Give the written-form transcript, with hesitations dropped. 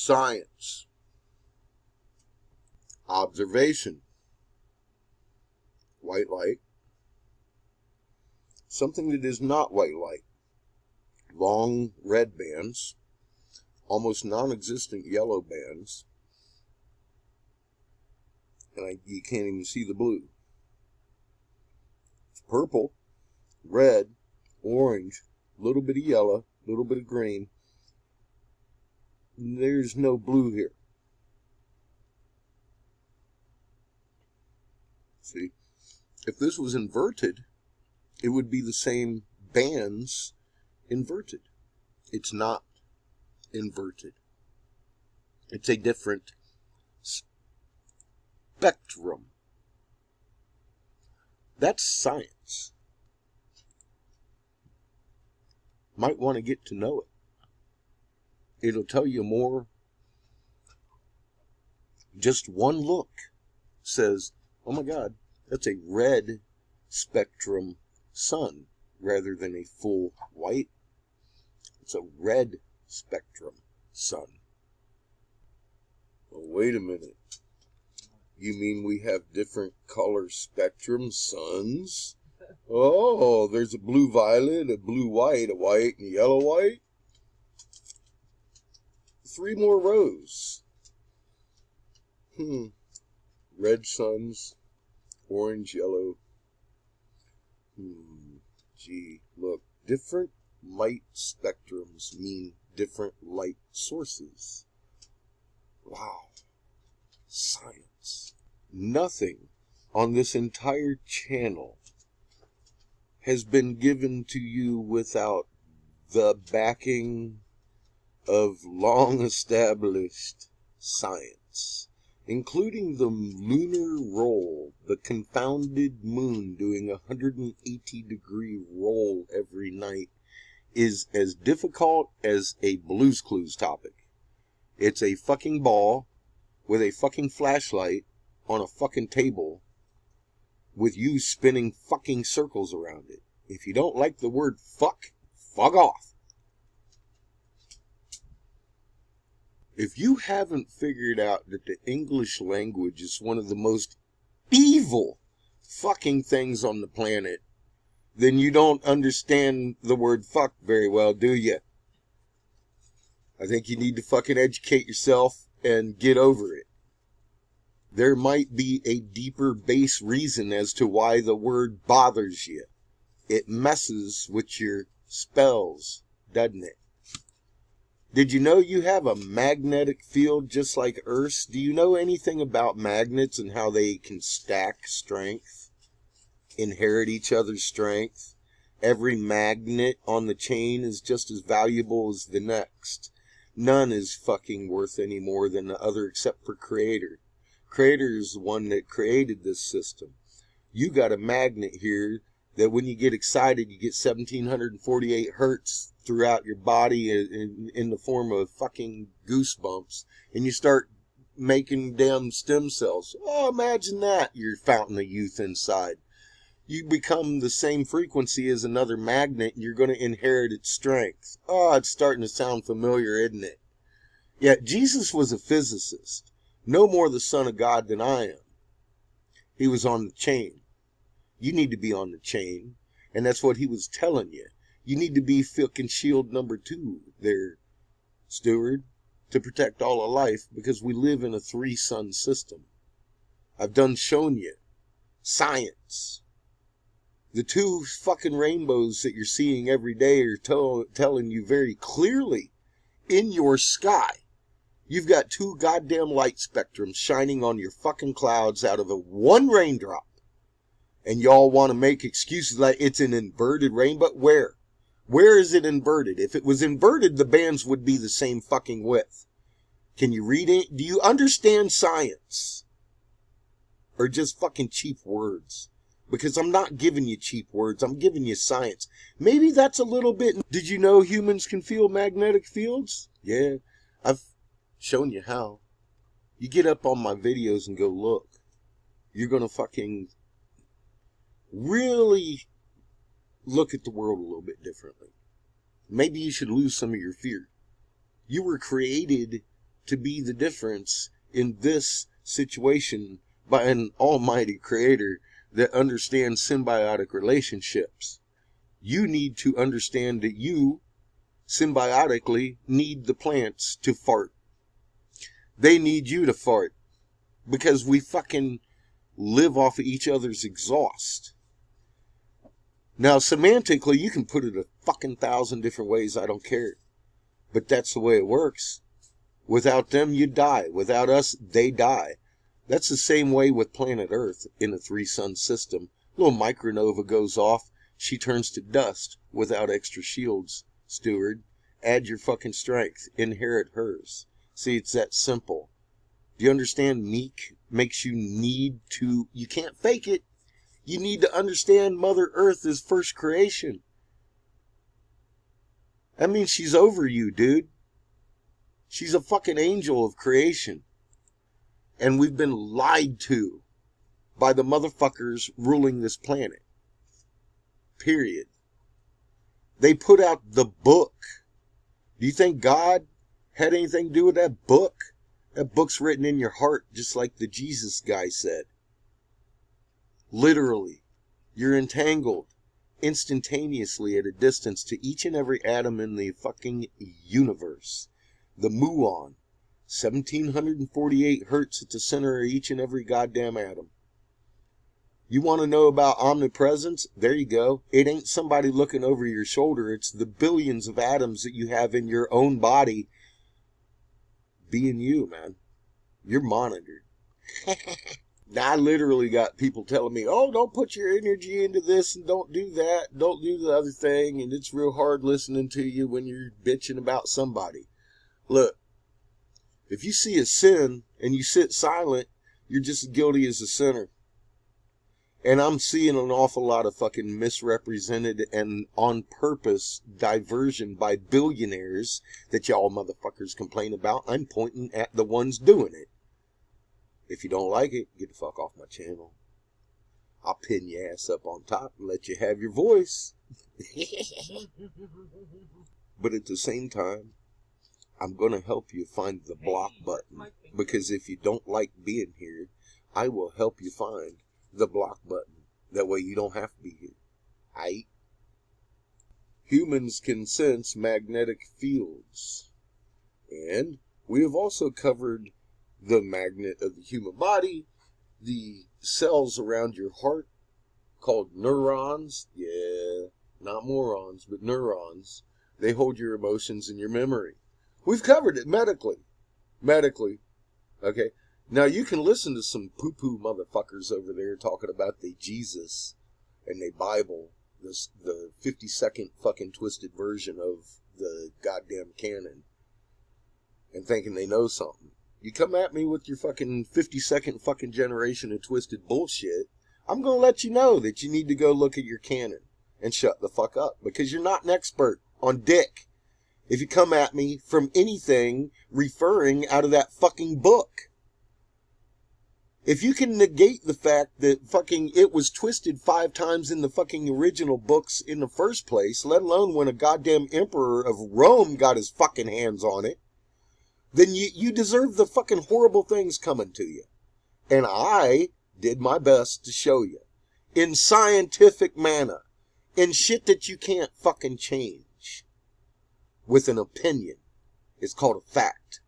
Science. Observation. White light. Something that is not white light. Long red bands. Almost non-existent yellow bands. And you can't even see the blue. It's purple, red, orange, a little bit of yellow, a little bit of green. There's no blue here. See, if this was inverted, it would be the same bands inverted. It's not inverted. It's a different spectrum. That's science. Might want to get to know it. It'll tell you more. Just one look says, oh my God, that's a red spectrum sun rather than a full white. It's a red spectrum sun. Oh, wait a minute. You mean we have different color spectrum suns? Oh, there's a blue violet, a blue white, a white and yellow white. 3 more rows. Red suns, orange, yellow. Gee, look. Different light spectrums mean different light sources. Wow. Science. Nothing on this entire channel has been given to you without the backing of long-established science, including the lunar roll, the confounded moon doing a 180-degree roll every night, is as difficult as a Blue's Clues topic. It's a fucking ball with a fucking flashlight on a fucking table with you spinning fucking circles around it. If you don't like the word fuck off. If you haven't figured out that the English language is one of the most evil fucking things on the planet, then you don't understand the word fuck very well, do you? I think you need to fucking educate yourself and get over it. There might be a deeper base reason as to why the word bothers you. It messes with your spells, doesn't it? Did you know you have a magnetic field just like Earth's? Do you know anything about magnets and how they can stack strength? Inherit each other's strength? Every magnet on the chain is just as valuable as the next. None is fucking worth any more than the other except for Creator. Creator is the one that created this system. You got a magnet here that when you get excited, you get 1748 hertz throughout your body in the form of fucking goosebumps, and you start making damn stem cells. Oh, imagine that, your fountain of youth inside. You become the same frequency as another magnet, and you're going to inherit its strength. Oh, it's starting to sound familiar, isn't it? Yet Jesus was a physicist, no more the Son of God than I am. He was on the chain. You need to be on the chain, and that's what he was telling you. You need to be fucking shield number 2 there, steward, to protect all of life, because we live in a 3-sun system. I've done shown you. Science. The 2 fucking rainbows that you're seeing every day are telling you very clearly in your sky. You've got 2 goddamn light spectrums shining on your fucking clouds out of a 1 raindrop. And y'all want to make excuses like it's an inverted rainbow? Where? Where is it inverted? If it was inverted, the bands would be the same fucking width. Can you read it? Do you understand science? Or just fucking cheap words? Because I'm not giving you cheap words. I'm giving you science. Maybe that's a little bit... Did you know humans can feel magnetic fields? Yeah, I've shown you how. You get up on my videos and go look. You're going to fucking really look at the world a little bit differently. Maybe you should lose some of your fear. You were created to be the difference in this situation by an almighty creator that understands symbiotic relationships. You need to understand that you symbiotically need the plants to fart. They need you to fart because we fucking live off of each other's exhaust. Now, semantically, you can put it a fucking 1,000 different ways. I don't care. But that's the way it works. Without them, you die. Without us, they die. That's the same way with planet Earth in a 3-sun system. Little micronova goes off. She turns to dust without extra shields. Steward, add your fucking strength. Inherit hers. See, it's that simple. Do you understand? Meek makes you need to... You can't fake it. You need to understand Mother Earth is first creation. That means she's over you, dude. She's a fucking angel of creation. And we've been lied to by the motherfuckers ruling this planet. Period. They put out the book. Do you think God had anything to do with that book? That book's written in your heart, just like the Jesus guy said. Literally, you're entangled instantaneously at a distance to each and every atom in the fucking universe. The muon, 1748 hertz at the center of each and every goddamn atom. You want to know about omnipresence? There you go. It ain't somebody looking over your shoulder. It's the billions of atoms that you have in your own body being you, man. You're monitored. Now, I literally got people telling me, oh, don't put your energy into this and don't do that. Don't do the other thing. And it's real hard listening to you when you're bitching about somebody. Look, if you see a sin and you sit silent, you're just as guilty as a sinner. And I'm seeing an awful lot of fucking misrepresented and on purpose diversion by billionaires that y'all motherfuckers complain about. I'm pointing at the ones doing it. If you don't like it, get the fuck off my channel. I'll pin your ass up on top and let you have your voice. But at the same time, I'm going to help you find the block button. Because if you don't like being here, I will help you find the block button. That way you don't have to be here. Aight? Humans can sense magnetic fields. And we have also covered the magnet of the human body, the cells around your heart called neurons. Yeah, not morons, but neurons. They hold your emotions and your memory. We've covered it medically. Okay? Now you can listen to some poo-poo motherfuckers over there talking about the Jesus and the Bible, the 50-second fucking twisted version of the goddamn canon, and thinking they know something. You come at me with your fucking 50-second fucking generation of twisted bullshit, I'm going to let you know that you need to go look at your canon and shut the fuck up, because you're not an expert on dick if you come at me from anything referring out of that fucking book. If you can negate the fact that fucking it was twisted 5 times in the fucking original books in the first place, let alone when a goddamn emperor of Rome got his fucking hands on it, then you deserve the fucking horrible things coming to you. And I did my best to show you. In scientific manner. In shit that you can't fucking change. With an opinion. It's called a fact.